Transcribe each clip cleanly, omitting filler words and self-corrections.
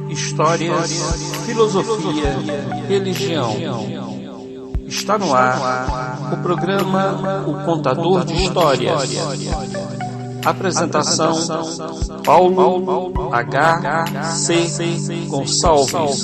Histórias, filosofia, religião. Está no ar o programa O Contador de Histórias. Apresentação: Paulo H.C. Gonçalves.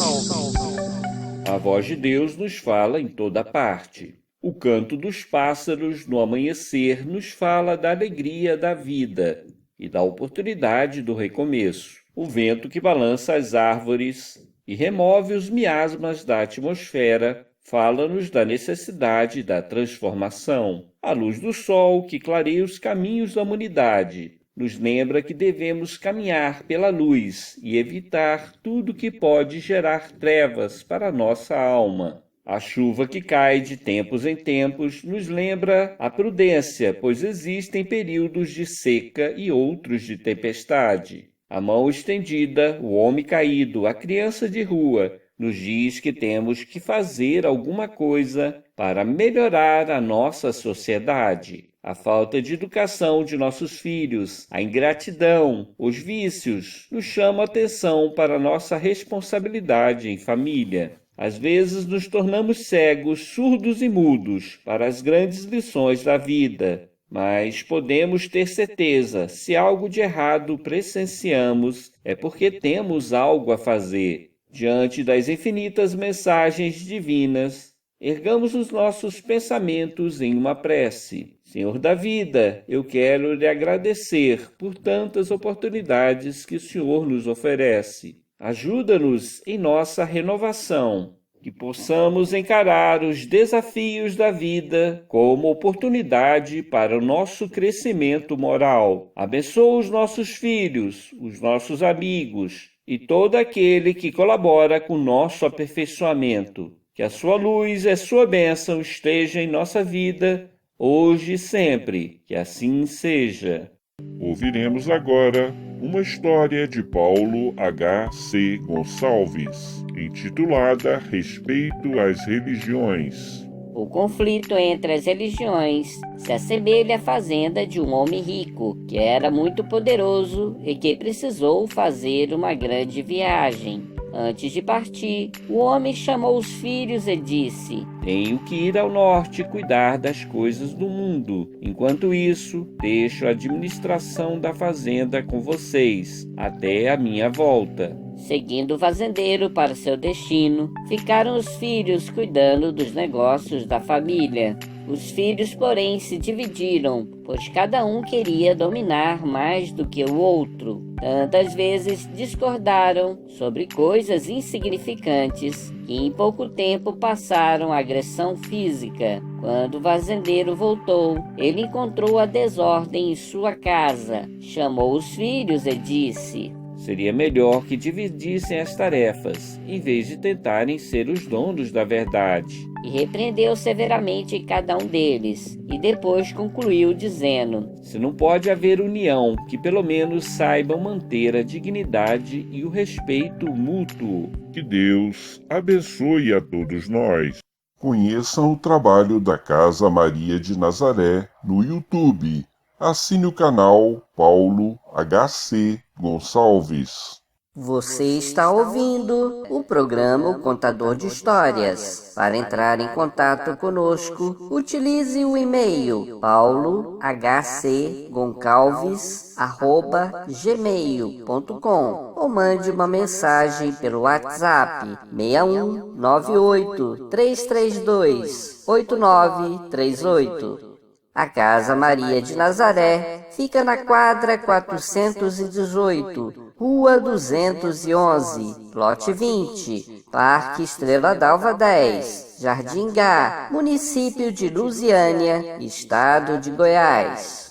A voz de Deus nos fala em toda parte. O canto dos pássaros no amanhecer nos fala da alegria da vida e da oportunidade do recomeço. O vento que balança as árvores e remove os miasmas da atmosfera fala-nos da necessidade da transformação. A luz do sol que clareia os caminhos da humanidade nos lembra que devemos caminhar pela luz e evitar tudo que pode gerar trevas para a nossa alma. A chuva que cai de tempos em tempos nos lembra a prudência, pois existem períodos de seca e outros de tempestade. A mão estendida, o homem caído, a criança de rua, nos diz que temos que fazer alguma coisa para melhorar a nossa sociedade. A falta de educação de nossos filhos, a ingratidão, os vícios, nos chamam a atenção para a nossa responsabilidade em família. Às vezes nos tornamos cegos, surdos e mudos para as grandes lições da vida, mas podemos ter certeza, se algo de errado presenciamos, é porque temos algo a fazer. Diante das infinitas mensagens divinas, ergamos os nossos pensamentos em uma prece. Senhor da vida, eu quero lhe agradecer por tantas oportunidades que o Senhor nos oferece. Ajuda-nos em nossa renovação, que possamos encarar os desafios da vida como oportunidade para o nosso crescimento moral. Abençoa os nossos filhos, os nossos amigos e todo aquele que colabora com o nosso aperfeiçoamento. Que a sua luz e a sua bênção estejam em nossa vida, hoje e sempre. Que assim seja. Ouviremos agora uma história de Paulo H.C. Gonçalves, intitulada Respeito às Religiões. O conflito entre as religiões se assemelha à fazenda de um homem rico, que era muito poderoso e que precisou fazer uma grande viagem. Antes de partir, o homem chamou os filhos e disse: Tenho que ir ao norte cuidar das coisas do mundo. Enquanto isso, deixo a administração da fazenda com vocês, até a minha volta. Seguindo o fazendeiro para seu destino, ficaram os filhos cuidando dos negócios da família. Os filhos, porém, se dividiram, pois cada um queria dominar mais do que o outro. Tantas vezes discordaram sobre coisas insignificantes que em pouco tempo passaram a agressão física. Quando o fazendeiro voltou, ele encontrou a desordem em sua casa. Chamou os filhos e disse: Seria melhor que dividissem as tarefas, em vez de tentarem ser os donos da verdade. E repreendeu severamente cada um deles, e depois concluiu dizendo: Se não pode haver união, que pelo menos saibam manter a dignidade e o respeito mútuo. Que Deus abençoe a todos nós. Conheçam o trabalho da Casa Maria de Nazaré no YouTube. Assine o canal Paulo H.C. Gonçalves. Você está ouvindo o programa O Contador de Histórias. Para entrar em contato conosco, utilize o e-mail paulohcgoncalves@gmail.com ou mande uma mensagem pelo WhatsApp 61 98 332 8938. A Casa Maria de Nazaré fica na quadra 418, Rua 211, Lote 20, Parque Estrela d'Alva 10, Jardim Gá, município de Lusiânia, estado de Goiás.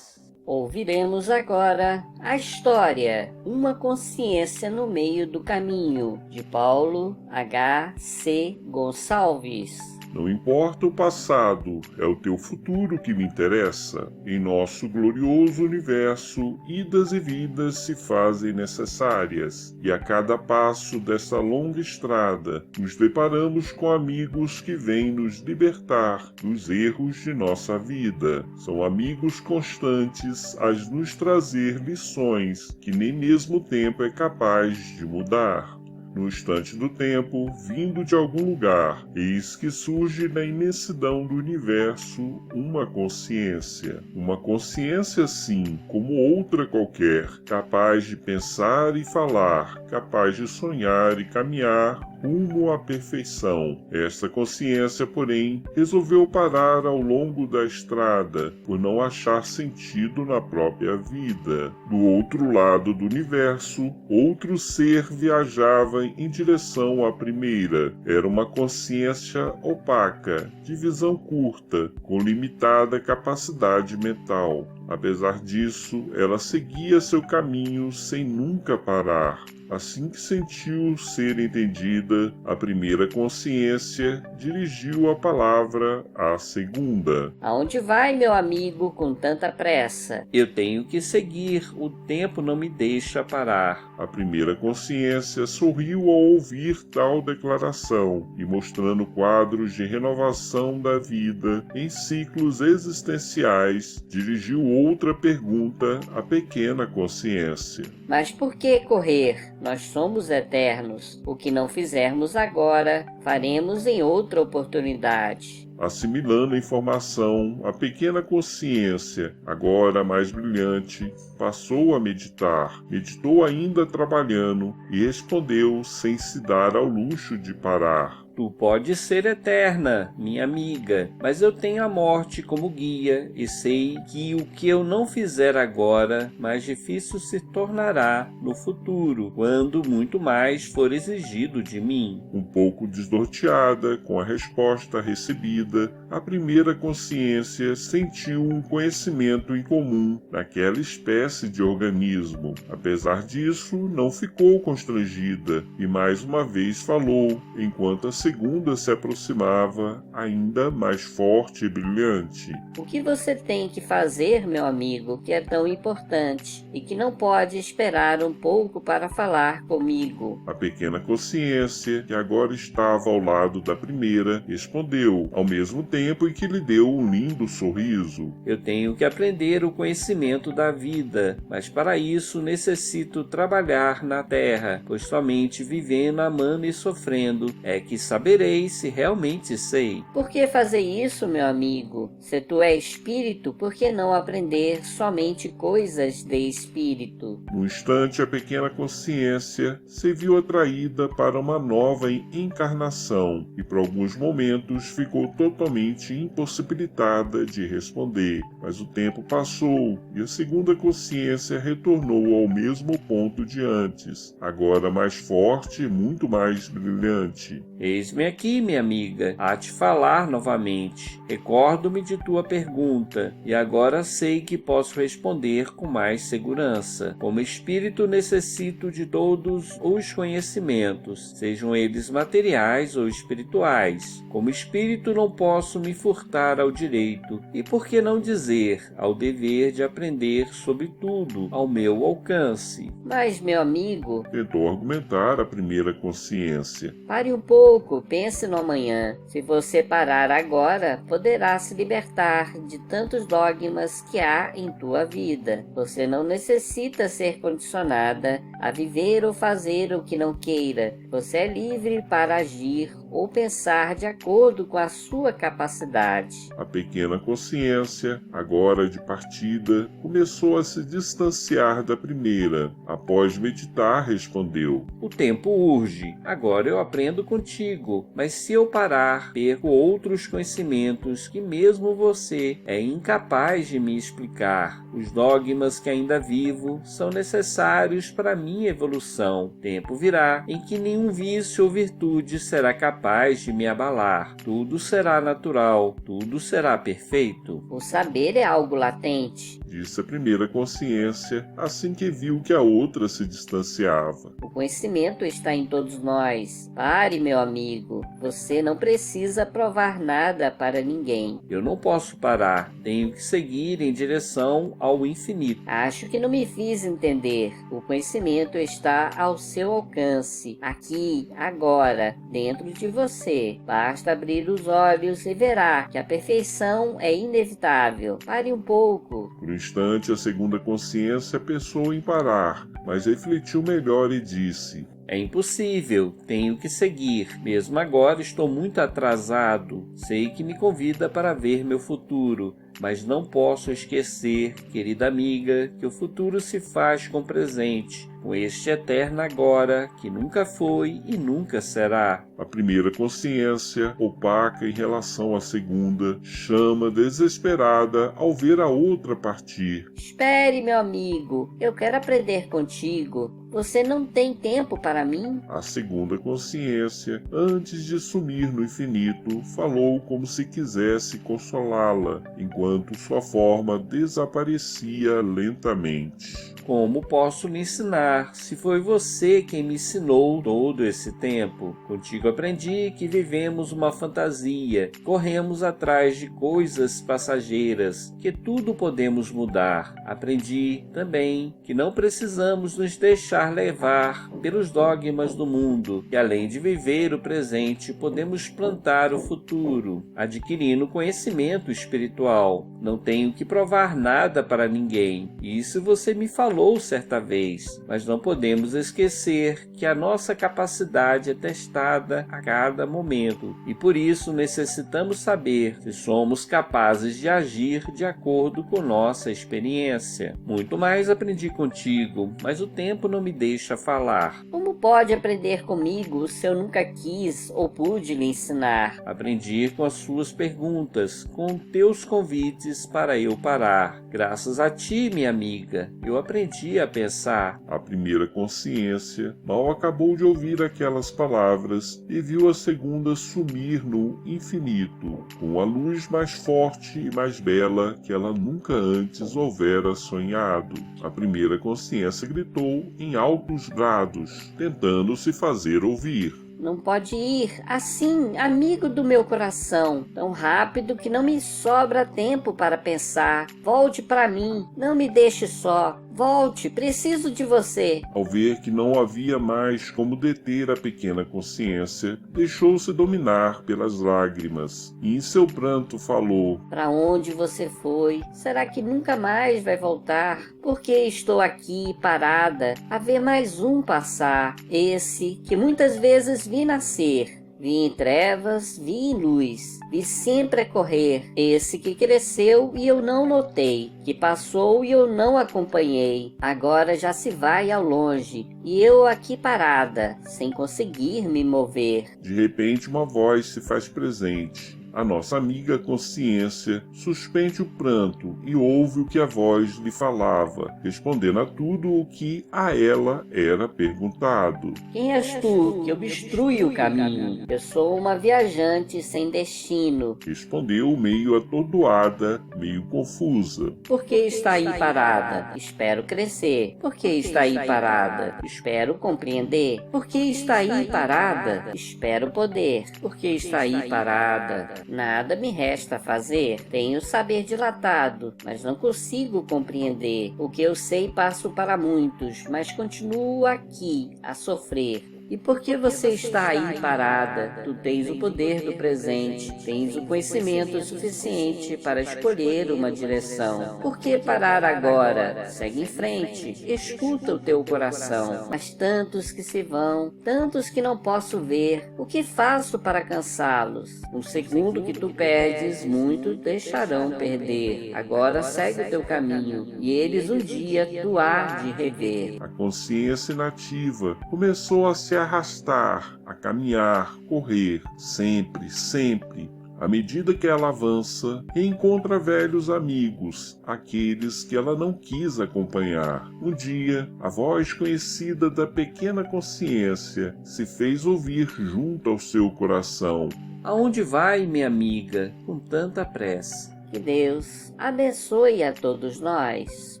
Ouviremos agora a história Uma Consciência no Meio do Caminho, de Paulo H.C. Gonçalves. Não importa o passado, é o teu futuro que me interessa. Em nosso glorioso universo, idas e vidas se fazem necessárias, e a cada passo dessa longa estrada, nos deparamos com amigos que vêm nos libertar dos erros de nossa vida. São amigos constantes a nos trazer lições que nem mesmo o tempo é capaz de mudar. No instante do tempo, vindo de algum lugar, eis que surge na imensidão do universo uma consciência. Uma consciência, sim, como outra qualquer, capaz de pensar e falar, capaz de sonhar e caminhar rumo à perfeição. Esta consciência, porém, resolveu parar ao longo da estrada, por não achar sentido na própria vida. Do outro lado do universo, outro ser viajava em direção à primeira. Era uma consciência opaca, de visão curta, com limitada capacidade mental. Apesar disso, ela seguia seu caminho sem nunca parar. Assim que sentiu ser entendida, a primeira consciência dirigiu a palavra à segunda. Aonde vai, meu amigo, com tanta pressa? Eu tenho que seguir, o tempo não me deixa parar. A primeira consciência sorriu ao ouvir tal declaração e, mostrando quadros de renovação da vida em ciclos existenciais, dirigiu outra pergunta à pequena consciência. Mas por que correr? Nós somos eternos. O que não fizermos agora, faremos em outra oportunidade. Assimilando a informação, a pequena consciência, agora mais brilhante, passou a meditar. Meditou ainda trabalhando e respondeu sem se dar ao luxo de parar. Tu podes ser eterna, minha amiga, mas eu tenho a morte como guia e sei que o que eu não fizer agora, mais difícil se tornará no futuro, quando muito mais for exigido de mim. Um pouco desnorteada com a resposta recebida, a primeira consciência sentiu um conhecimento em comum naquela espécie de organismo. Apesar disso, não ficou constrangida e mais uma vez falou, enquanto a segunda se aproximava, ainda mais forte e brilhante. O que você tem que fazer, meu amigo, que é tão importante e que não pode esperar um pouco para falar comigo? A pequena consciência, que agora estava ao lado da primeira, respondeu, ao mesmo tempo em que lhe deu um lindo sorriso. Eu tenho que aprender o conhecimento da vida, mas para isso necessito trabalhar na terra, pois somente vivendo, amando e sofrendo é que saberei se realmente sei. Por que fazer isso, meu amigo? Se tu é espírito, por que não aprender somente coisas de espírito? No instante, a pequena consciência se viu atraída para uma nova encarnação e por alguns momentos ficou totalmente impossibilitada de responder. Mas o tempo passou e a segunda consciência retornou ao mesmo ponto de antes, agora mais forte e muito mais brilhante. Eis-me aqui, minha amiga, a te falar novamente. Recordo-me de tua pergunta, e agora sei que posso responder com mais segurança. Como espírito, necessito de todos os conhecimentos, sejam eles materiais ou espirituais. Como espírito, não posso me furtar ao direito, e por que não dizer, ao dever de aprender sobre tudo ao meu alcance. Mas, meu amigo, Tentou argumentar a primeira consciência. pare um pouco, pense no amanhã. Se você parar agora, poderá se libertar de tantos dogmas que há em tua vida. Você não necessita ser condicionada a viver ou fazer o que não queira. Você é livre para agir ou pensar de acordo com a sua capacidade. A pequena consciência, agora de partida, começou a se distanciar da primeira. Após meditar, respondeu: O tempo urge, agora eu aprendo contigo, mas se eu parar, perco outros conhecimentos que mesmo você é incapaz de me explicar. Os dogmas que ainda vivo são necessários para minha evolução. Tempo virá em que nenhum vício ou virtude será capaz de me abalar. Tudo será natural, tudo será perfeito. O saber é algo latente. Disse a primeira consciência, assim que viu que a outra se distanciava. O conhecimento está em todos nós. Pare, meu amigo. Você não precisa provar nada para ninguém. Eu não posso parar, tenho que seguir em direção ao infinito. Acho que não me fiz entender. O conhecimento está ao seu alcance, aqui, agora, dentro de você. Basta abrir os olhos e verá que a perfeição é inevitável. Pare um pouco. Por um instante, a segunda consciência pensou em parar, mas refletiu melhor e disse: É impossível, tenho que seguir. Mesmo agora estou muito atrasado. Sei que me convida para ver meu futuro, mas não posso esquecer, querida amiga, que o futuro se faz com o presente, com este eterno agora, que nunca foi e nunca será. A primeira consciência, opaca em relação à segunda, chama desesperada ao ver a outra partir. Espere, meu amigo, eu quero aprender contigo. Você não tem tempo para mim? A segunda consciência, antes de sumir no infinito, falou como se quisesse consolá-la, enquanto sua forma desaparecia lentamente. Como posso lhe ensinar, se foi você quem me ensinou todo esse tempo? Contigo aprendi que vivemos uma fantasia, corremos atrás de coisas passageiras, que tudo podemos mudar. Aprendi também que não precisamos nos deixar levar pelos dogmas do mundo, que além de viver o presente, podemos plantar o futuro, adquirindo conhecimento espiritual. Não tenho que provar nada para ninguém. Isso você me falou certa vez, mas não podemos esquecer que a nossa capacidade é testada a cada momento e por isso necessitamos saber se somos capazes de agir de acordo com nossa experiência. Muito mais aprendi contigo, mas o tempo não me deixa falar. Como pode aprender comigo se eu nunca quis ou pude lhe ensinar? Aprendi com as suas perguntas, com teus convites para eu parar. Graças a ti, minha amiga, eu aprendi a pensar. A primeira consciência mal acabou de ouvir aquelas palavras e viu a segunda sumir no infinito, com a luz mais forte e mais bela que ela nunca antes houvera sonhado. A primeira consciência gritou em altos brados, tentando se fazer ouvir. Não pode ir assim, amigo do meu coração, tão rápido que não me sobra tempo para pensar. Volte para mim, não me deixe só. Volte, preciso de você. Ao ver que não havia mais como deter a pequena consciência, deixou-se dominar pelas lágrimas e em seu pranto falou: Para onde você foi? Será que nunca mais vai voltar? Porque estou aqui parada a ver mais um passar, esse que muitas vezes vi nascer. Vi em trevas, vi em luz, vi sempre a correr, esse que cresceu e eu não notei, que passou e eu não acompanhei, agora já se vai ao longe, e eu aqui parada, sem conseguir me mover. De repente uma voz se faz presente. A nossa amiga consciência suspende o pranto e ouve o que a voz lhe falava, respondendo a tudo o que a ela era perguntado. Quem és tu que obstrui o caminho? Eu sou uma viajante sem destino. Respondeu meio atordoada, meio confusa. Por que está aí parada? Espero crescer. Por que está aí parada? Espero compreender. Por que está aí parada? Espero poder. Por que está aí parada? Nada me resta fazer. Tenho saber dilatado, mas não consigo compreender. O que eu sei passo para muitos, mas continuo aqui a sofrer. E por que você está aí parada? Tu tens o poder do presente, tens o conhecimento suficiente para escolher uma direção. Por que parar agora? Segue em frente, escuta o teu coração. Mas tantos que se vão, tantos que não posso ver, o que faço para cansá-los? Um segundo que tu perdes, muitos deixarão perder. Agora segue o teu caminho, e eles um dia tu há de rever. A consciência inativa começou a se arrastar, a caminhar, correr, sempre, sempre. À medida que ela avança, reencontra velhos amigos, aqueles que ela não quis acompanhar. Um dia, a voz conhecida da pequena consciência se fez ouvir junto ao seu coração. Aonde vai, minha amiga, com tanta pressa? Que Deus abençoe a todos nós.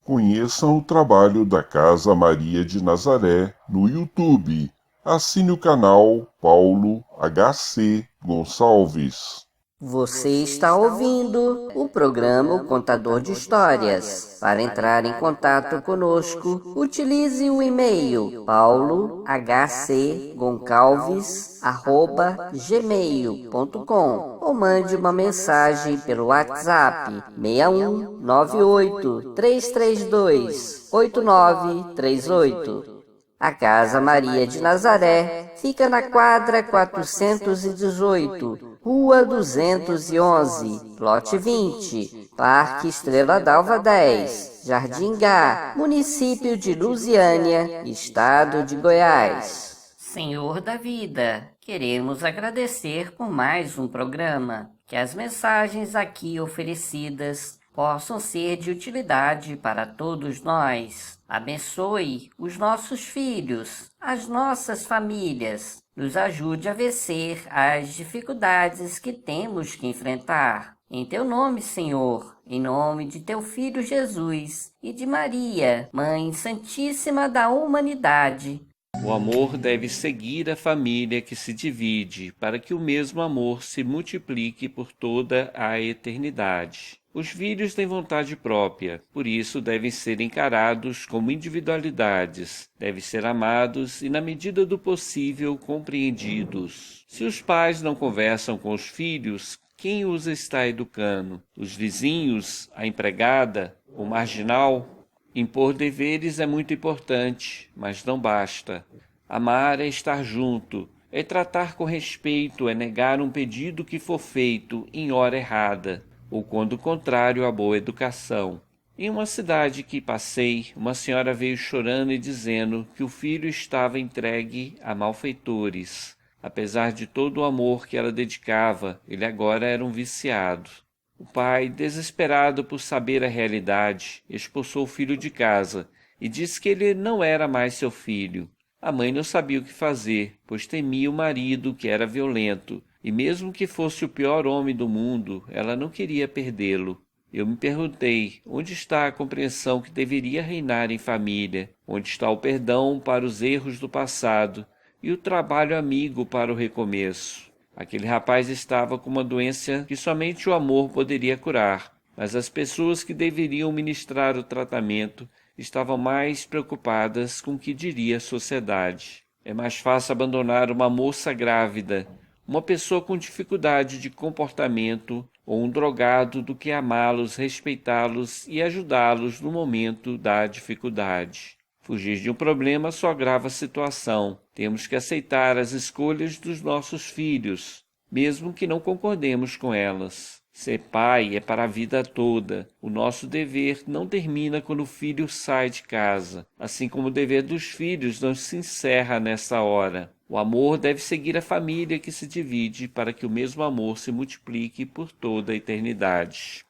Conheçam o trabalho da Casa Maria de Nazaré no YouTube. Assine o canal Paulo HC Gonçalves. Você está ouvindo o programa O Contador de Histórias. Para entrar em contato conosco, utilize o e-mail paulohcgoncalves@gmail.com ou mande uma mensagem pelo WhatsApp 61 98 332 8938. A Casa Maria de Nazaré fica na quadra 418, Rua 211, lote 20, Parque Estrela d'Alva 10, Jardim Gá, município de Lusiânia, estado de Goiás. Senhor da vida, queremos agradecer por mais um programa. Que as mensagens aqui oferecidas possam ser de utilidade para todos nós. Abençoe os nossos filhos, as nossas famílias. Nos ajude a vencer as dificuldades que temos que enfrentar. Em teu nome, Senhor, em nome de teu Filho Jesus e de Maria, Mãe Santíssima da Humanidade. O amor deve seguir a família que se divide, para que o mesmo amor se multiplique por toda a eternidade. Os filhos têm vontade própria, por isso devem ser encarados como individualidades, devem ser amados e, na medida do possível, compreendidos. Se os pais não conversam com os filhos, quem os está educando? Os vizinhos, a empregada, o marginal? Impor deveres é muito importante, mas não basta. Amar é estar junto, é tratar com respeito, é negar um pedido que for feito em hora errada, ou quando contrário à boa educação. Em uma cidade que passei, uma senhora veio chorando e dizendo que o filho estava entregue a malfeitores. Apesar de todo o amor que ela dedicava, ele agora era um viciado. O pai, desesperado por saber a realidade, expulsou o filho de casa e disse que ele não era mais seu filho. A mãe não sabia o que fazer, pois temia o marido, que era violento, e mesmo que fosse o pior homem do mundo, ela não queria perdê-lo. Eu me perguntei, onde está a compreensão que deveria reinar em família? Onde está o perdão para os erros do passado e o trabalho amigo para o recomeço? Aquele rapaz estava com uma doença que somente o amor poderia curar, mas as pessoas que deveriam ministrar o tratamento estavam mais preocupadas com o que diria a sociedade. É mais fácil abandonar uma moça grávida, uma pessoa com dificuldade de comportamento ou um drogado do que amá-los, respeitá-los e ajudá-los no momento da dificuldade. Fugir de um problema só agrava a situação. Temos que aceitar as escolhas dos nossos filhos, mesmo que não concordemos com elas. Ser pai é para a vida toda. O nosso dever não termina quando o filho sai de casa, assim como o dever dos filhos não se encerra nessa hora. O amor deve seguir a família que se divide para que o mesmo amor se multiplique por toda a eternidade.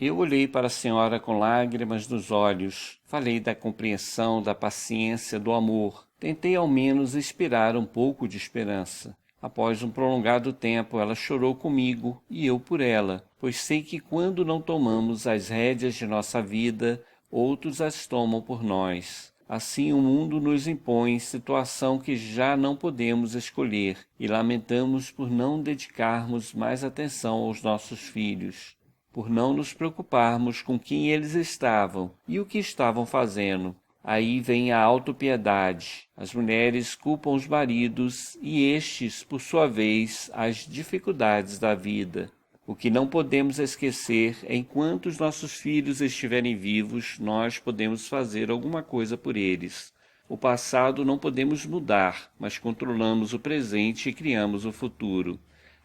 Eu olhei para a senhora com lágrimas nos olhos. Falei da compreensão, da paciência, do amor. Tentei ao menos inspirar um pouco de esperança. Após um prolongado tempo, ela chorou comigo e eu por ela, pois sei que quando não tomamos as rédeas de nossa vida, outros as tomam por nós. Assim o mundo nos impõe situação que já não podemos escolher e lamentamos por não dedicarmos mais atenção aos nossos filhos, por não nos preocuparmos com quem eles estavam e o que estavam fazendo. Aí vem a autopiedade. As mulheres culpam os maridos e estes, por sua vez, as dificuldades da vida. O que não podemos esquecer é enquanto os nossos filhos estiverem vivos, nós podemos fazer alguma coisa por eles. O passado não podemos mudar, mas controlamos o presente e criamos o futuro.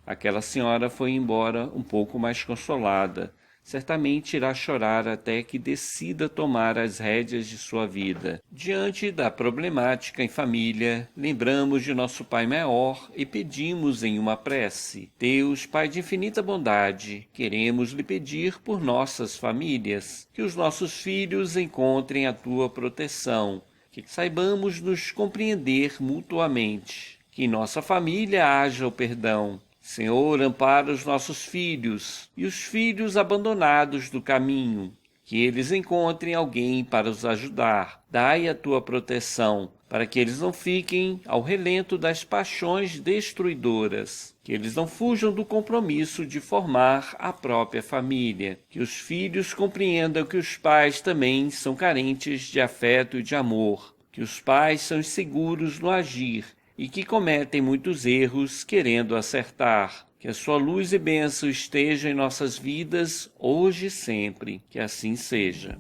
Aquela senhora foi embora um pouco mais consolada. Certamente irá chorar até que decida tomar as rédeas de sua vida. Diante da problemática em família, lembramos de nosso Pai maior e pedimos em uma prece: Deus, Pai de infinita bondade, queremos lhe pedir por nossas famílias, que os nossos filhos encontrem a tua proteção, que saibamos nos compreender mutuamente, que em nossa família haja o perdão. Senhor, ampara os nossos filhos e os filhos abandonados do caminho, que eles encontrem alguém para os ajudar. Dai a tua proteção, para que eles não fiquem ao relento das paixões destruidoras, que eles não fujam do compromisso de formar a própria família, que os filhos compreendam que os pais também são carentes de afeto e de amor, que os pais são inseguros no agir, e que cometem muitos erros querendo acertar. Que a sua luz e bênção estejam em nossas vidas, hoje e sempre. Que assim seja.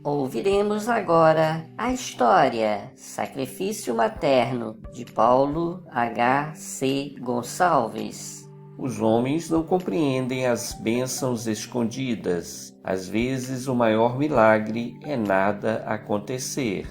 Ouviremos agora a história Sacrifício Materno, de Paulo H.C. Gonçalves. Os homens não compreendem as bênçãos escondidas. Às vezes o maior milagre é nada acontecer.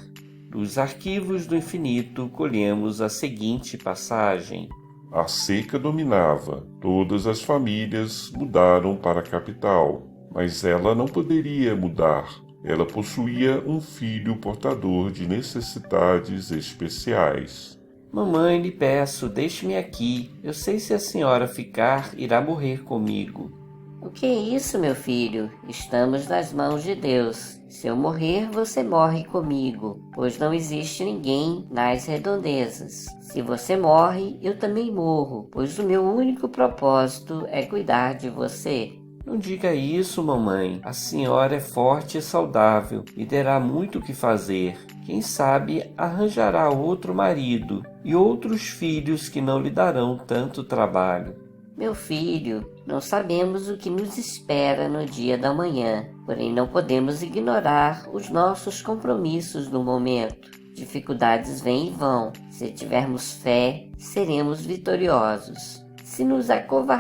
Dos arquivos do infinito colhemos a seguinte passagem. A seca dominava. Todas as famílias mudaram para a capital, mas ela não poderia mudar. Ela possuía um filho portador de necessidades especiais. Mamãe, lhe peço, deixe-me aqui. Eu sei se a senhora ficar, irá morrer comigo. O que é isso, meu filho? Estamos nas mãos de Deus. Se eu morrer, você morre comigo, pois não existe ninguém nas redondezas. Se você morre, eu também morro, pois o meu único propósito é cuidar de você. Não diga isso, mamãe. A senhora é forte e saudável e terá muito o que fazer. Quem sabe arranjará outro marido e outros filhos que não lhe darão tanto trabalho. Meu filho, não sabemos o que nos espera no dia da manhã, porém não podemos ignorar os nossos compromissos no momento. Dificuldades vêm e vão. Se tivermos fé, seremos vitoriosos. Se nos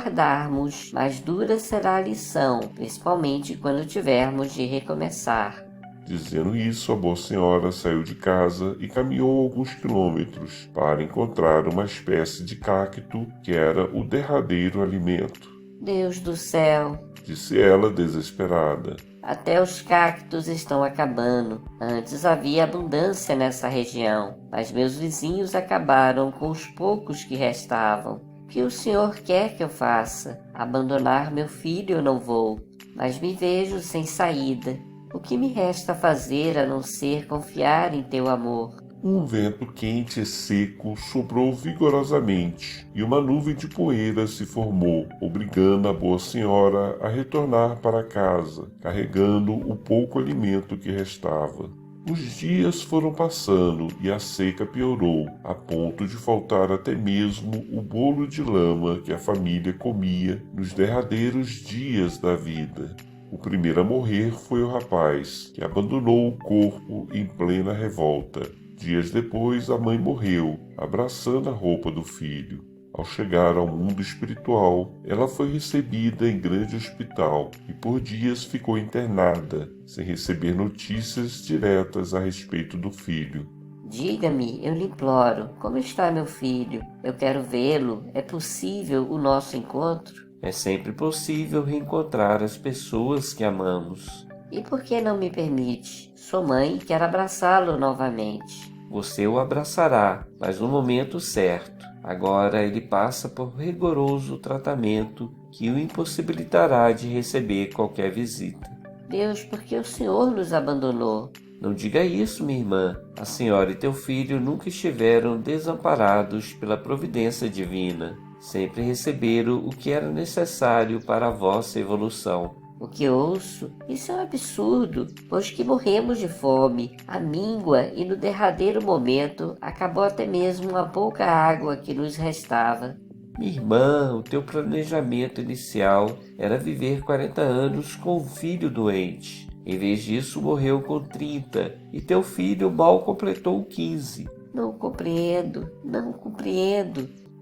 acovardarmos, mais dura será a lição, principalmente quando tivermos de recomeçar. Dizendo isso, a boa senhora saiu de casa e caminhou alguns quilômetros para encontrar uma espécie de cacto que era o derradeiro alimento. Deus do céu, Disse ela desesperada. até os cactos estão acabando. Antes havia abundância nessa região, mas meus vizinhos acabaram com os poucos que restavam. O que o senhor quer que eu faça? Abandonar meu filho eu não vou, mas me vejo sem saída. O que me resta fazer a não ser confiar em teu amor? Um vento quente e seco soprou vigorosamente e uma nuvem de poeira se formou, obrigando a boa senhora a retornar para casa, carregando o pouco alimento que restava. Os dias foram passando e a seca piorou, a ponto de faltar até mesmo o bolo de lama que a família comia nos derradeiros dias da vida. O primeiro a morrer foi o rapaz, que abandonou o corpo em plena revolta. Dias depois, a mãe morreu, abraçando a roupa do filho. Ao chegar ao mundo espiritual, ela foi recebida em grande hospital e por dias ficou internada, sem receber notícias diretas a respeito do filho. Diga-me, eu lhe imploro, como está meu filho? Eu quero vê-lo. É possível o nosso encontro? É sempre possível reencontrar as pessoas que amamos. E por que não me permite? Sou mãe e quero abraçá-lo novamente. Você o abraçará, mas no momento certo. Agora ele passa por rigoroso tratamento que o impossibilitará de receber qualquer visita. Deus, por que o Senhor nos abandonou? Não diga isso, minha irmã. A senhora e teu filho nunca estiveram desamparados pela providência divina. Sempre receberam o que era necessário para a vossa evolução. O que ouço? Isso é um absurdo, pois que morremos de fome, a míngua e no derradeiro momento acabou até mesmo a pouca água que nos restava. Minha irmã, o teu planejamento inicial era viver 40 anos com um filho doente. Em vez disso, morreu com 30 e teu filho mal completou 15. Não compreendo.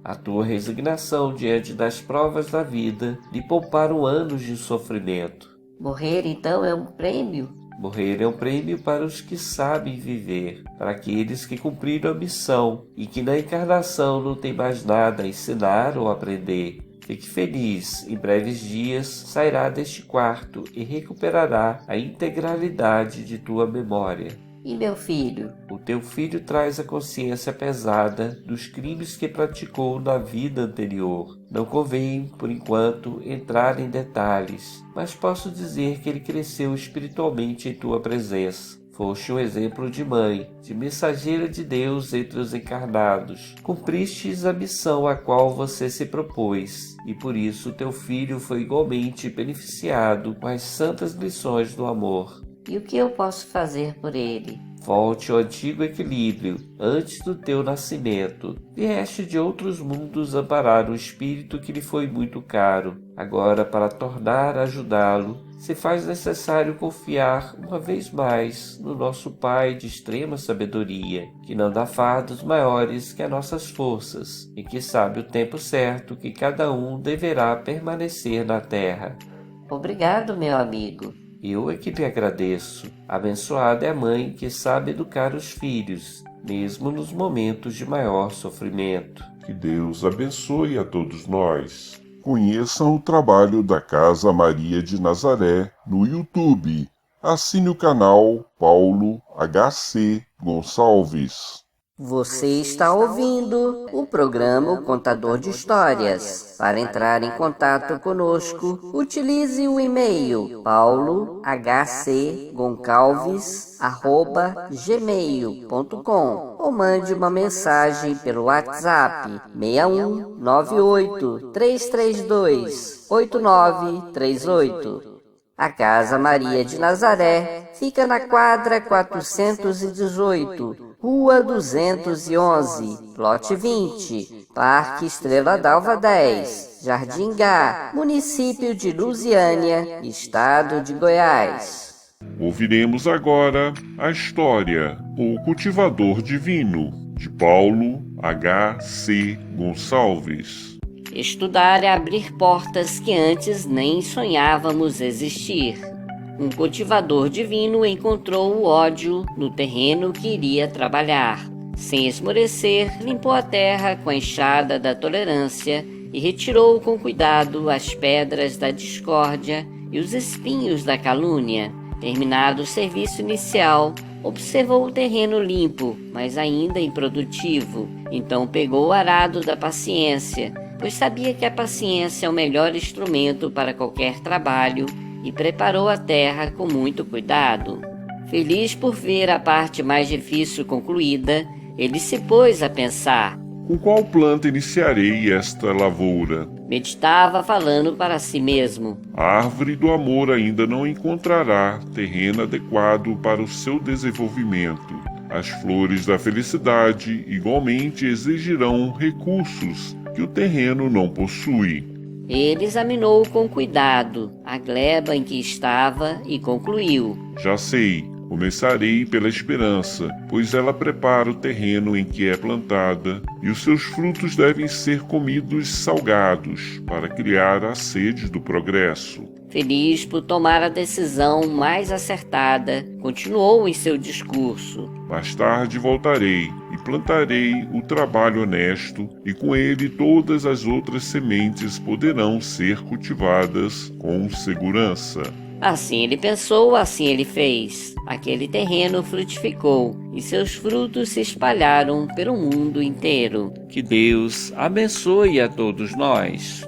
A tua resignação diante das provas da vida lhe pouparam anos de sofrimento. Morrer então é um prêmio? Morrer é um prêmio para os que sabem viver, para aqueles que cumpriram a missão e que na encarnação não tem mais nada a ensinar ou aprender. Fique feliz, em breves dias sairá deste quarto e recuperará a integralidade de tua memória. E meu filho? O teu filho traz a consciência pesada dos crimes que praticou na vida anterior. Não convém, por enquanto, entrar em detalhes, mas posso dizer que ele cresceu espiritualmente em tua presença. Foste um exemplo de mãe, de mensageira de Deus entre os encarnados. Cumpristes a missão a qual você se propôs, e por isso teu filho foi igualmente beneficiado com as santas lições do amor. E o que eu posso fazer por ele? Volte ao antigo equilíbrio, antes do teu nascimento. Vieste de outros mundos amparar um espírito que lhe foi muito caro. Agora, para tornar a ajudá-lo, se faz necessário confiar uma vez mais no nosso Pai de extrema sabedoria, que não dá fardos maiores que as nossas forças, e que sabe o tempo certo que cada um deverá permanecer na terra. Obrigado, meu amigo. Eu é que lhe agradeço. Abençoada é a mãe que sabe educar os filhos, mesmo nos momentos de maior sofrimento. Que Deus abençoe a todos nós. Conheçam o trabalho da Casa Maria de Nazaré no YouTube. Assine o canal Paulo HC Gonçalves. Você está ouvindo o programa O Contador de Histórias. Para entrar em contato conosco, utilize o e-mail paulohc.goncalves@gmail.com ou mande uma mensagem pelo WhatsApp 61 98 332 8938. A Casa Maria de Nazaré fica na quadra 418, Rua 211, Lote 20, Parque Estrela d'Alva 10, Jardim Gá, Município de Lusiânia, Estado de Goiás. Ouviremos agora a história O Cultivador Divino, de Paulo HC Gonçalves. Estudar é abrir portas que antes nem sonhávamos existir. Um cultivador divino encontrou o ódio no terreno que iria trabalhar. Sem esmorecer, limpou a terra com a enxada da tolerância e retirou com cuidado as pedras da discórdia e os espinhos da calúnia. Terminado o serviço inicial, observou o terreno limpo, mas ainda improdutivo. Então pegou o arado da paciência, pois sabia que a paciência é o melhor instrumento para qualquer trabalho, e preparou a terra com muito cuidado. Feliz por ver a parte mais difícil concluída, ele se pôs a pensar. Com qual planta iniciarei esta lavoura? Meditava falando para si mesmo. A árvore do amor ainda não encontrará terreno adequado para o seu desenvolvimento. As flores da felicidade igualmente exigirão recursos que o terreno não possui. Ele examinou com cuidado a gleba em que estava e concluiu. Já sei, começarei pela esperança, pois ela prepara o terreno em que é plantada, e os seus frutos devem ser comidos salgados, para criar a sede do progresso. Feliz por tomar a decisão mais acertada, continuou em seu discurso. Mais tarde voltarei e plantarei o trabalho honesto, e com ele todas as outras sementes poderão ser cultivadas com segurança. Assim ele pensou, assim ele fez. Aquele terreno frutificou e seus frutos se espalharam pelo mundo inteiro. Que Deus abençoe a todos nós.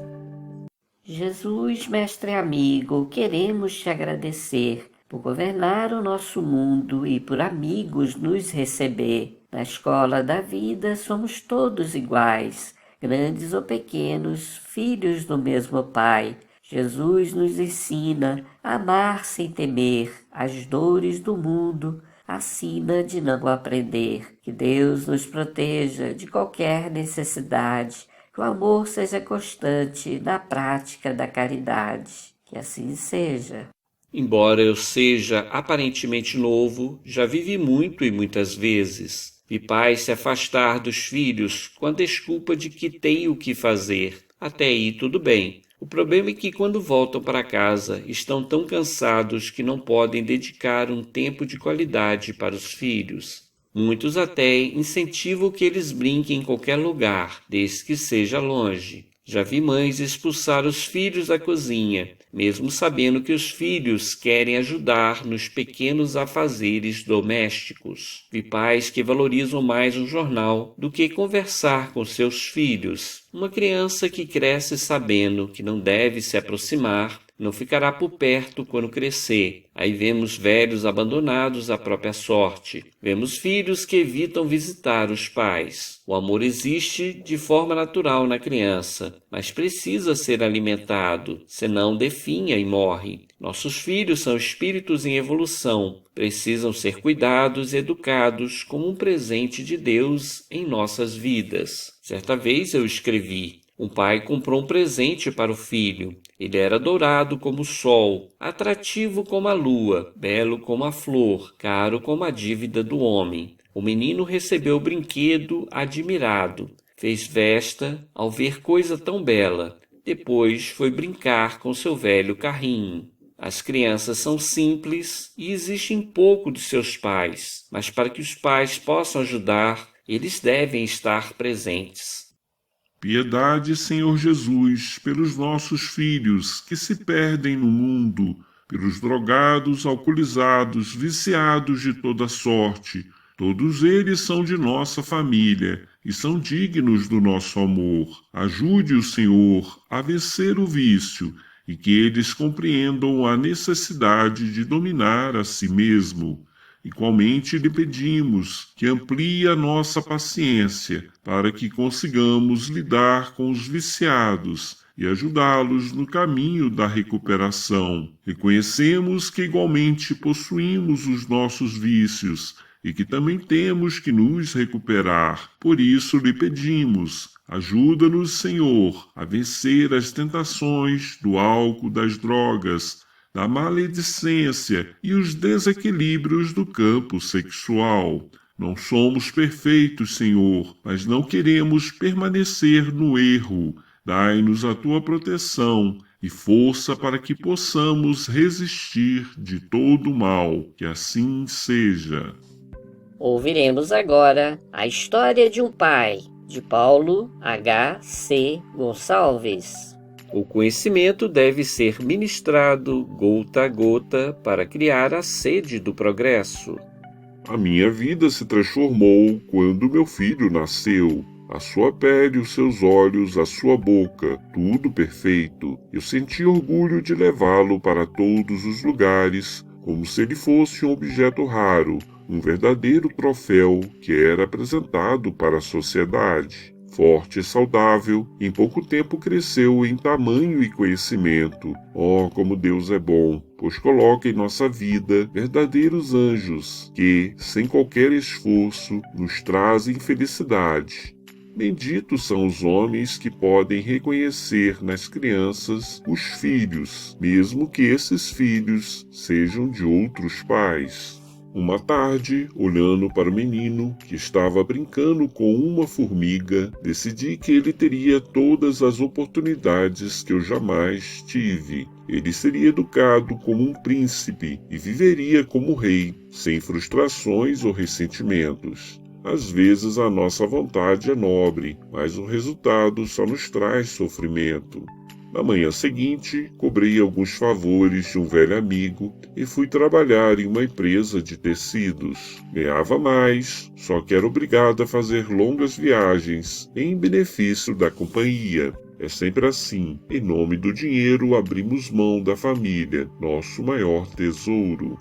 Jesus, mestre amigo, queremos te agradecer por governar o nosso mundo e por amigos nos receber. Na escola da vida somos todos iguais, grandes ou pequenos, filhos do mesmo Pai. Jesus nos ensina a amar sem temer as dores do mundo, assina de não aprender. Que Deus nos proteja de qualquer necessidade, que o amor seja constante na prática da caridade. Que assim seja. Embora eu seja aparentemente novo, já vivi muito e muitas vezes. Vi pais se afastar dos filhos com a desculpa de que têm o que fazer. Até aí tudo bem. O problema é que quando voltam para casa estão tão cansados que não podem dedicar um tempo de qualidade para os filhos. Muitos até incentivam que eles brinquem em qualquer lugar, desde que seja longe. Já vi mães expulsar os filhos da cozinha, mesmo sabendo que os filhos querem ajudar nos pequenos afazeres domésticos. Vi pais que valorizam mais um jornal do que conversar com seus filhos. Uma criança que cresce sabendo que não deve se aproximar, não ficará por perto quando crescer. Aí vemos velhos abandonados à própria sorte. Vemos filhos que evitam visitar os pais. O amor existe de forma natural na criança, mas precisa ser alimentado, senão definha e morre. Nossos filhos são espíritos em evolução, precisam ser cuidados e educados como um presente de Deus em nossas vidas. Certa vez eu escrevi: um pai comprou um presente para o filho. Ele era dourado como o sol, atrativo como a lua, belo como a flor, caro como a dívida do homem. O menino recebeu o brinquedo admirado, fez festa ao ver coisa tão bela. Depois foi brincar com seu velho carrinho. As crianças são simples e exigem pouco de seus pais, mas para que os pais possam ajudar, eles devem estar presentes. Piedade, Senhor Jesus, pelos nossos filhos que se perdem no mundo, pelos drogados, alcoolizados, viciados de toda sorte. Todos eles são de nossa família e são dignos do nosso amor. Ajude o Senhor a vencer o vício e que eles compreendam a necessidade de dominar a si mesmo. Igualmente lhe pedimos que amplie a nossa paciência para que consigamos lidar com os viciados e ajudá-los no caminho da recuperação. Reconhecemos que igualmente possuímos os nossos vícios e que também temos que nos recuperar. Por isso lhe pedimos: ajuda-nos, Senhor, a vencer as tentações do álcool, das drogas, da maledicência e os desequilíbrios do campo sexual. Não somos perfeitos, Senhor, mas não queremos permanecer no erro. Dai-nos a tua proteção e força para que possamos resistir de todo o mal. Que assim seja. Ouviremos agora a história de um pai, de Paulo H.C. Gonçalves. O conhecimento deve ser ministrado gota a gota para criar a sede do progresso. A minha vida se transformou quando meu filho nasceu. A sua pele, os seus olhos, a sua boca, tudo perfeito. Eu senti orgulho de levá-lo para todos os lugares, como se ele fosse um objeto raro, um verdadeiro troféu que era apresentado para a sociedade. Forte e saudável, em pouco tempo cresceu em tamanho e conhecimento. Oh, como Deus é bom, pois coloca em nossa vida verdadeiros anjos que, sem qualquer esforço, nos trazem felicidade. Benditos são os homens que podem reconhecer nas crianças os filhos, mesmo que esses filhos sejam de outros pais. Uma tarde, olhando para o menino que estava brincando com uma formiga, decidi que ele teria todas as oportunidades que eu jamais tive. Ele seria educado como um príncipe e viveria como rei, sem frustrações ou ressentimentos. Às vezes a nossa vontade é nobre, mas o resultado só nos traz sofrimento. Na manhã seguinte, cobrei alguns favores de um velho amigo e fui trabalhar em uma empresa de tecidos. Ganhava mais, só que era obrigado a fazer longas viagens em benefício da companhia. É sempre assim. Em nome do dinheiro, abrimos mão da família, nosso maior tesouro.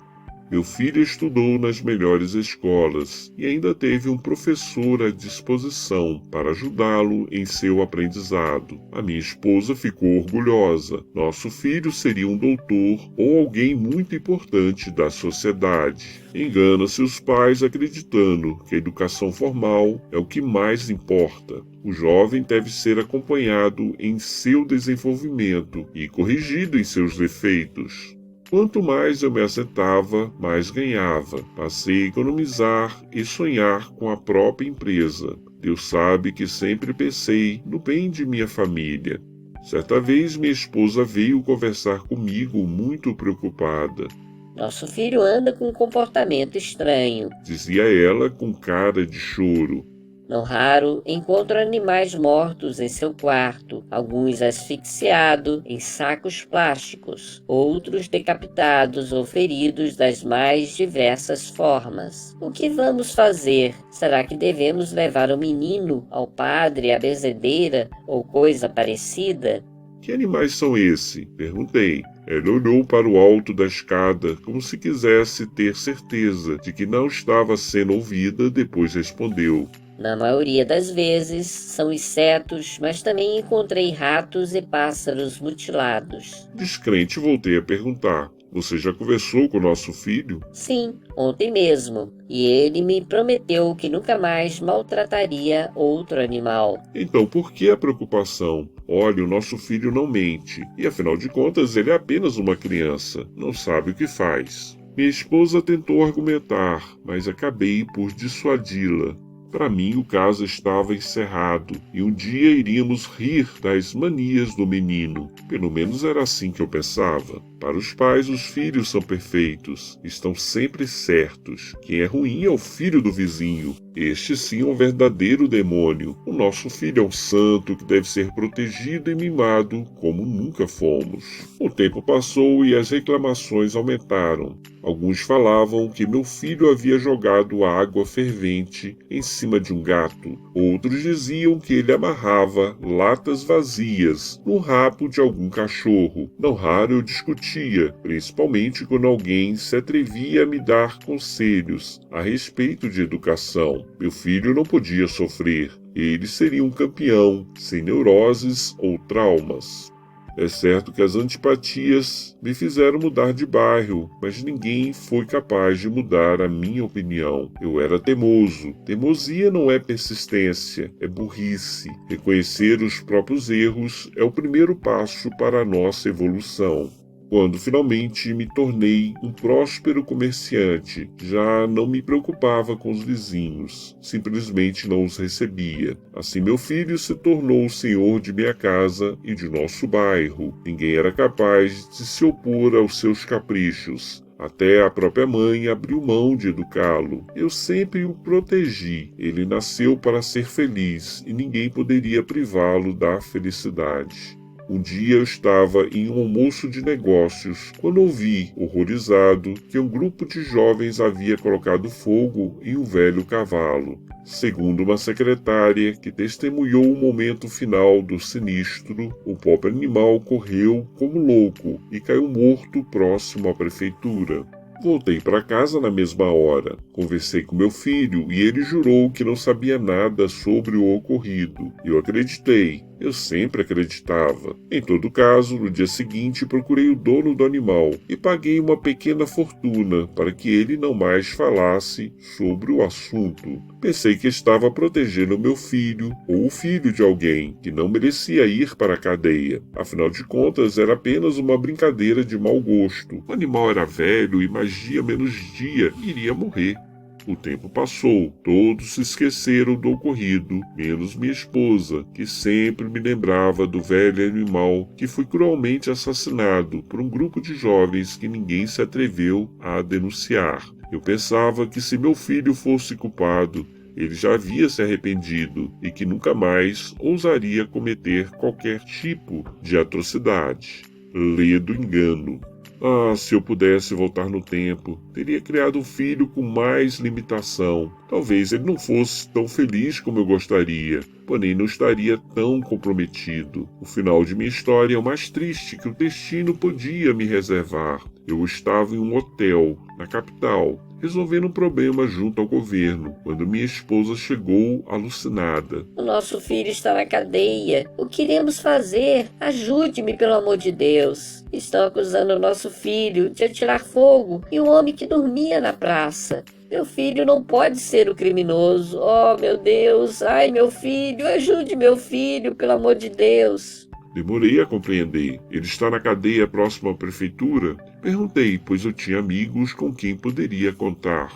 Meu filho estudou nas melhores escolas e ainda teve um professor à disposição para ajudá-lo em seu aprendizado. A minha esposa ficou orgulhosa. Nosso filho seria um doutor ou alguém muito importante da sociedade. Engana-se os pais acreditando que a educação formal é o que mais importa. O jovem deve ser acompanhado em seu desenvolvimento e corrigido em seus defeitos. Quanto mais eu me assentava, mais ganhava. Passei a economizar e sonhar com a própria empresa. Deus sabe que sempre pensei no bem de minha família. Certa vez minha esposa veio conversar comigo muito preocupada. Nosso filho anda com um comportamento estranho, Dizia ela com cara de choro. Não raro, encontro animais mortos em seu quarto, alguns asfixiados em sacos plásticos, outros decapitados ou feridos das mais diversas formas. O que vamos fazer? Será que devemos levar o menino ao padre, à benzedeira ou coisa parecida? Que animais são esses? Perguntei. Ela olhou para o alto da escada como se quisesse ter certeza de que não estava sendo ouvida, depois respondeu: Na maioria das vezes são insetos, mas também encontrei ratos e pássaros mutilados. Descrente, voltei a perguntar: Você já conversou com nosso filho? Sim, ontem mesmo, e ele me prometeu que nunca mais maltrataria outro animal. Então por que a preocupação? Olha, o nosso filho não mente, e afinal de contas ele é apenas uma criança, não sabe o que faz. Minha esposa tentou argumentar, mas acabei por dissuadi-la. Para mim, o caso estava encerrado, e um dia iríamos rir das manias do menino. Pelo menos era assim que eu pensava. Para os pais, os filhos são perfeitos, estão sempre certos. Quem é ruim é o filho do vizinho. Este sim é um verdadeiro demônio. O nosso filho é um santo que deve ser protegido e mimado como nunca fomos. O tempo passou e as reclamações aumentaram. Alguns falavam que meu filho havia jogado água fervente em cima de um gato. Outros diziam que ele amarrava latas vazias no rabo de algum cachorro. Não raro eu discutia, principalmente quando alguém se atrevia a me dar conselhos a respeito de educação. Meu filho não podia sofrer. Ele seria um campeão, sem neuroses ou traumas. É certo que as antipatias me fizeram mudar de bairro, mas ninguém foi capaz de mudar a minha opinião. Eu era teimoso. Teimosia não é persistência, é burrice. Reconhecer os próprios erros é o primeiro passo para a nossa evolução. Quando finalmente me tornei um próspero comerciante, já não me preocupava com os vizinhos, simplesmente não os recebia. Assim meu filho se tornou o senhor de minha casa e de nosso bairro. Ninguém era capaz de se opor aos seus caprichos. Até a própria mãe abriu mão de educá-lo. Eu sempre o protegi. Ele nasceu para ser feliz e ninguém poderia privá-lo da felicidade. Um dia eu estava em um almoço de negócios quando ouvi, horrorizado, que um grupo de jovens havia colocado fogo em um velho cavalo. Segundo uma secretária que testemunhou o momento final do sinistro, o pobre animal correu como louco e caiu morto próximo à prefeitura. Voltei para casa na mesma hora. Conversei com meu filho e ele jurou que não sabia nada sobre o ocorrido. Eu acreditei. Eu sempre acreditava. Em todo caso, no dia seguinte procurei o dono do animal e paguei uma pequena fortuna para que ele não mais falasse sobre o assunto. Pensei que estava protegendo meu filho ou o filho de alguém que não merecia ir para a cadeia. Afinal de contas, era apenas uma brincadeira de mau gosto. O animal era velho e mais dia menos dia iria morrer. O tempo passou, todos se esqueceram do ocorrido, menos minha esposa, que sempre me lembrava do velho animal que foi cruelmente assassinado por um grupo de jovens que ninguém se atreveu a denunciar. Eu pensava que se meu filho fosse culpado, ele já havia se arrependido e que nunca mais ousaria cometer qualquer tipo de atrocidade. Ledo engano. Ah, se eu pudesse voltar no tempo, teria criado um filho com mais limitação. Talvez ele não fosse tão feliz como eu gostaria, porém não estaria tão comprometido. O final de minha história é o mais triste que o destino podia me reservar. Eu estava em um hotel, na capital, resolvendo um problema junto ao governo, quando minha esposa chegou alucinada. O nosso filho está na cadeia. O que iremos fazer? Ajude-me, pelo amor de Deus. Estão acusando o nosso filho de atirar fogo em um homem que dormia na praça. Meu filho não pode ser o criminoso. Oh, meu Deus. Ai, meu filho. Ajude meu filho, pelo amor de Deus. Demorei a compreender. Ele está na cadeia próxima à prefeitura? Perguntei, pois eu tinha amigos com quem poderia contar.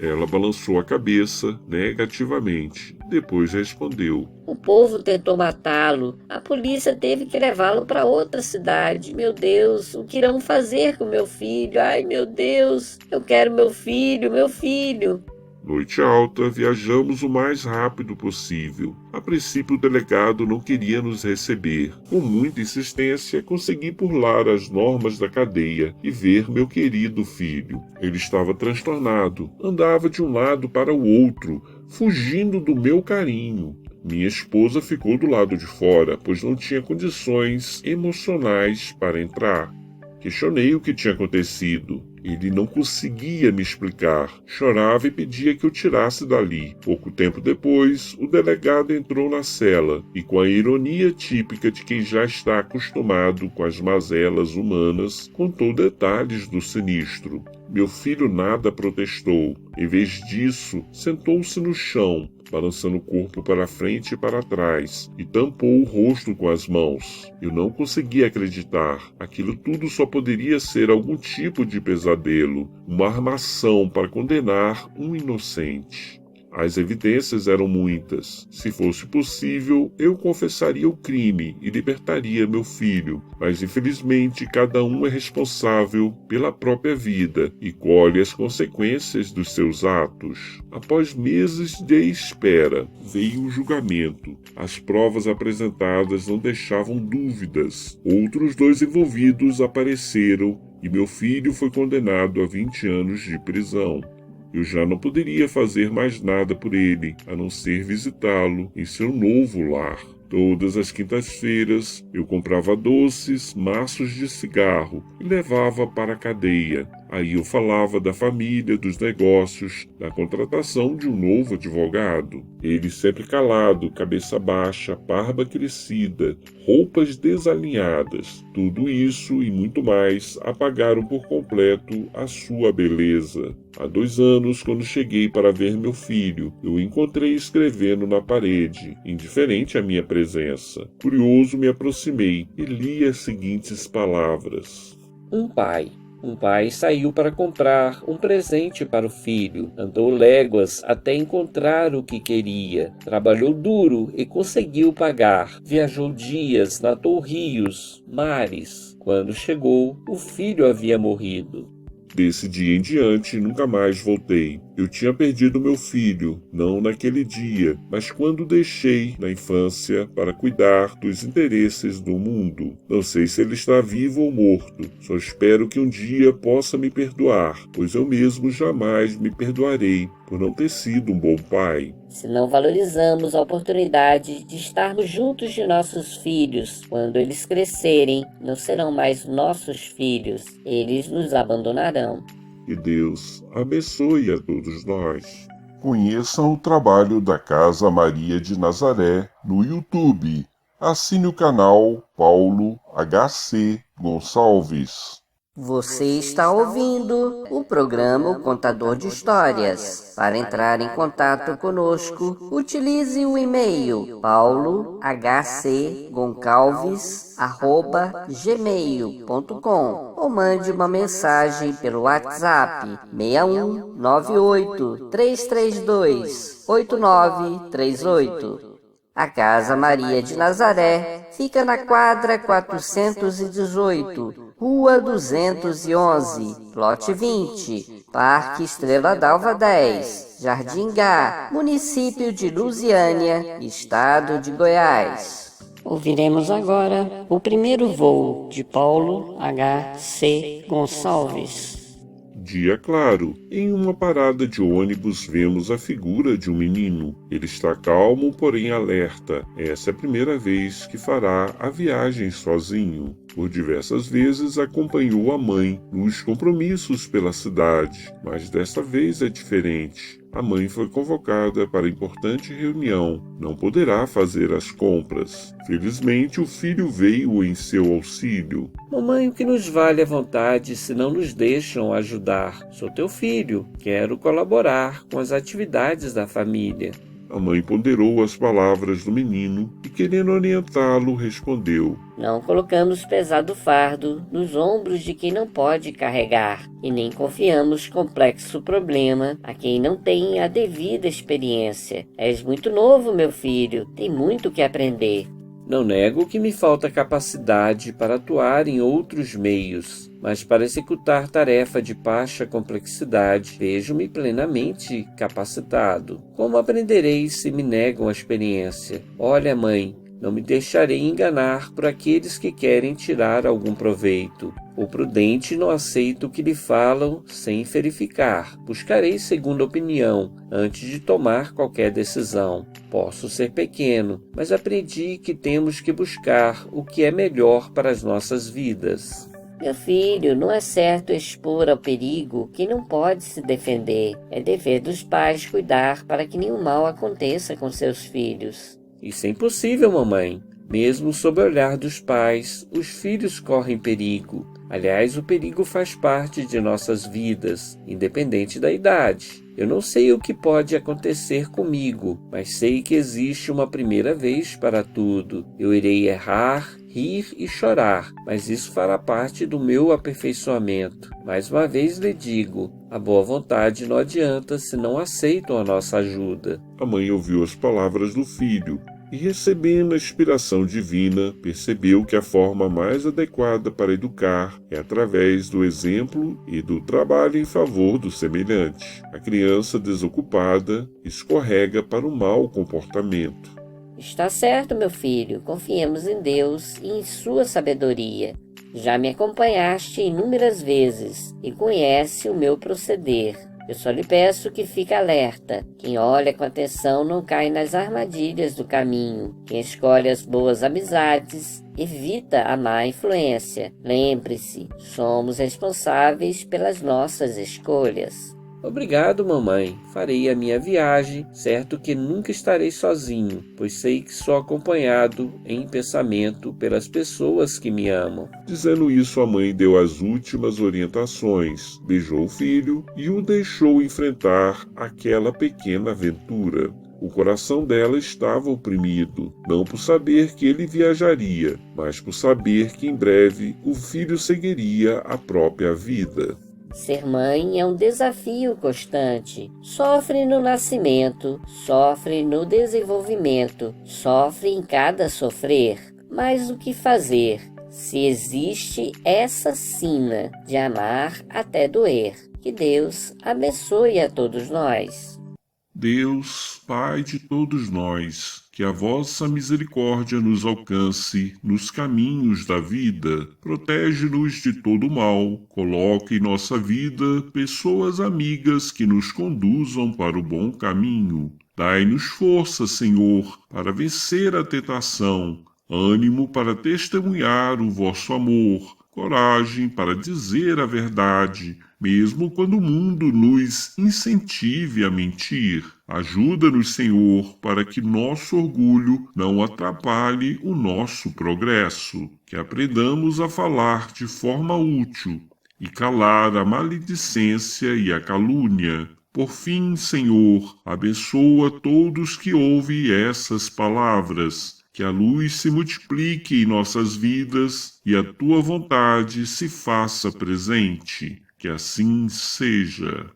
Ela balançou a cabeça negativamente. Depois respondeu: O povo tentou matá-lo. A polícia teve que levá-lo para outra cidade. Meu Deus, o que irão fazer com meu filho? Ai, meu Deus, eu quero meu filho, meu filho. Noite alta, viajamos o mais rápido possível. A princípio o delegado não queria nos receber. Com muita insistência, consegui burlar as normas da cadeia e ver meu querido filho. Ele estava transtornado, andava de um lado para o outro, fugindo do meu carinho. Minha esposa ficou do lado de fora, pois não tinha condições emocionais para entrar. Questionei o que tinha acontecido. Ele não conseguia me explicar. Chorava e pedia que eu tirasse dali. Pouco tempo depois, o delegado entrou na cela e, com a ironia típica de quem já está acostumado com as mazelas humanas, contou detalhes do sinistro. Meu filho nada protestou. Em vez disso, sentou-se no chão, balançando o corpo para frente e para trás, e tampou o rosto com as mãos. Eu não conseguia acreditar. Aquilo tudo só poderia ser algum tipo de pesadelo, uma armação para condenar um inocente. As evidências eram muitas. Se fosse possível, eu confessaria o crime e libertaria meu filho, mas infelizmente cada um é responsável pela própria vida e colhe as consequências dos seus atos. Após meses de espera, veio o julgamento. As provas apresentadas não deixavam dúvidas. Outros 2 envolvidos apareceram e meu filho foi condenado a 20 anos de prisão. Eu já não poderia fazer mais nada por ele, a não ser visitá-lo em seu novo lar. Todas as quintas-feiras eu comprava doces, maços de cigarro e levava para a cadeia. Aí eu falava da família, dos negócios, da contratação de um novo advogado. Ele sempre calado, cabeça baixa, barba crescida, roupas desalinhadas. Tudo isso e muito mais apagaram por completo a sua beleza. Há 2 anos, quando cheguei para ver meu filho, eu o encontrei escrevendo na parede, indiferente à minha presença. Curioso, me aproximei e li as seguintes palavras. Um pai saiu para comprar um presente para o filho. Andou léguas até encontrar o que queria. Trabalhou duro e conseguiu pagar. Viajou dias, nadou rios, mares. Quando chegou, o filho havia morrido. Desse dia em diante, nunca mais voltei. Eu tinha perdido meu filho, não naquele dia, mas quando o deixei na infância para cuidar dos interesses do mundo. Não sei se ele está vivo ou morto, só espero que um dia possa me perdoar, pois eu mesmo jamais me perdoarei por não ter sido um bom pai. Se não valorizamos a oportunidade de estarmos juntos de nossos filhos, quando eles crescerem, não serão mais nossos filhos, eles nos abandonarão. Que Deus abençoe a todos nós. Conheçam o trabalho da Casa Maria de Nazaré no YouTube. Assine o canal Paulo HC Gonçalves. Você está ouvindo o programa O Contador de Histórias. Para entrar em contato conosco, utilize o e-mail paulohc.goncalves@gmail.com ou mande uma mensagem pelo WhatsApp 61 98 332 8938. A Casa Maria de Nazaré fica na quadra 418, Rua 211, Lote 20, Parque Estrela d'Alva 10, Jardim Gá, Município de Lusiânia, Estado de Goiás. Ouviremos agora o primeiro voo de Paulo HC Gonçalves. Dia claro. Em uma parada de ônibus vemos a figura de um menino. Ele está calmo, porém alerta. Essa é a primeira vez que fará a viagem sozinho. Por diversas vezes acompanhou a mãe nos compromissos pela cidade, mas desta vez é diferente. A mãe foi convocada para importante reunião, não poderá fazer as compras. Felizmente, o filho veio em seu auxílio. Mamãe, o que nos vale a vontade se não nos deixam ajudar? Sou teu filho, quero colaborar com as atividades da família. A mãe ponderou as palavras do menino e, querendo orientá-lo, respondeu: Não colocamos pesado fardo nos ombros de quem não pode carregar, e nem confiamos complexo problema a quem não tem a devida experiência. És muito novo, meu filho, tem muito que aprender. Não nego que me falta capacidade para atuar em outros meios, mas para executar tarefa de baixa complexidade, vejo-me plenamente capacitado. Como aprenderei se me negam a experiência? Olha, mãe, não me deixarei enganar por aqueles que querem tirar algum proveito. O prudente não aceita o que lhe falam sem verificar. Buscarei segunda opinião antes de tomar qualquer decisão. Posso ser pequeno, mas aprendi que temos que buscar o que é melhor para as nossas vidas. Meu filho, não é certo expor ao perigo quem não pode se defender. É dever dos pais cuidar para que nenhum mal aconteça com seus filhos. Isso é impossível, mamãe. Mesmo sob o olhar dos pais, os filhos correm perigo. Aliás, o perigo faz parte de nossas vidas, independente da idade. Eu não sei o que pode acontecer comigo, mas sei que existe uma primeira vez para tudo. Eu irei errar, rir e chorar, mas isso fará parte do meu aperfeiçoamento. Mais uma vez lhe digo, a boa vontade não adianta se não aceitam a nossa ajuda. A mãe ouviu as palavras do filho e, recebendo a inspiração divina, percebeu que a forma mais adequada para educar é através do exemplo e do trabalho em favor do semelhante. A criança desocupada escorrega para o mau comportamento. Está certo, meu filho, confiemos em Deus e em sua sabedoria. Já me acompanhaste inúmeras vezes e conhece o meu proceder. Eu só lhe peço que fique alerta. Quem olha com atenção não cai nas armadilhas do caminho. Quem escolhe as boas amizades evita a má influência. Lembre-se, somos responsáveis pelas nossas escolhas. Obrigado, mamãe. Farei a minha viagem, certo que nunca estarei sozinho, pois sei que sou acompanhado em pensamento pelas pessoas que me amam. Dizendo isso, a mãe deu as últimas orientações, beijou o filho e o deixou enfrentar aquela pequena aventura. O coração dela estava oprimido, não por saber que ele viajaria, mas por saber que em breve o filho seguiria a própria vida. Ser mãe é um desafio constante. Sofre no nascimento, sofre no desenvolvimento, sofre em cada sofrer. Mas o que fazer se existe essa sina de amar até doer? Que Deus abençoe a todos nós. Deus, Pai de todos nós, que a vossa misericórdia nos alcance nos caminhos da vida, protege-nos de todo mal, coloque em nossa vida pessoas amigas que nos conduzam para o bom caminho. Dai-nos força, Senhor, para vencer a tentação, ânimo para testemunhar o vosso amor, coragem para dizer a verdade, mesmo quando o mundo nos incentive a mentir. Ajuda-nos, Senhor, para que nosso orgulho não atrapalhe o nosso progresso, que aprendamos a falar de forma útil e calar a maledicência e a calúnia. Por fim, Senhor, abençoa todos que ouvem essas palavras, que a luz se multiplique em nossas vidas e a tua vontade se faça presente. Que assim seja.